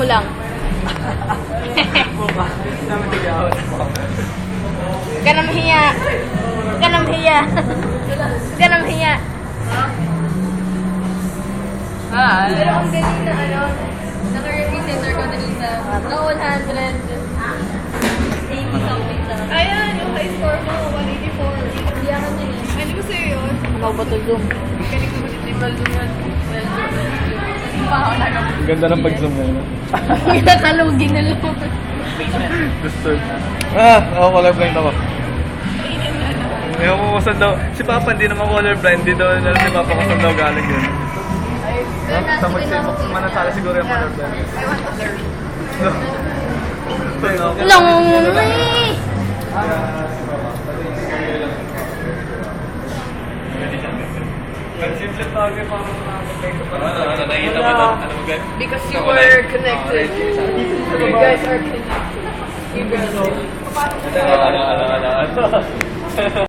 mo lang. Huwag ka na mahiya. Huwag ka na mahiya. Huwag ka na mahiya. Pero ang galing na naka-representer ko kanina. No 100. 80 something lang. Ayan, yung high score mo, 184. Hindi ako na eh. Ay, di ba sa'yo yun? Ano ba ito zoom? Galing naman si Tribal doon yan. Ang ganda ng pag-zoom na yun. Nakalugin na lang. Disturb. Ako colorblind ako. Ayaw ko kusan daw. Si Papa hindi naman colorblind. Hindi daw alam si Papa kusan daw galing yun. Sa manasala siguro yung colorblind. I want to learn. Long way! Simple tawag yung pang nakita mo ito? Because you were connected. You guys are connected. You guys are. Ano?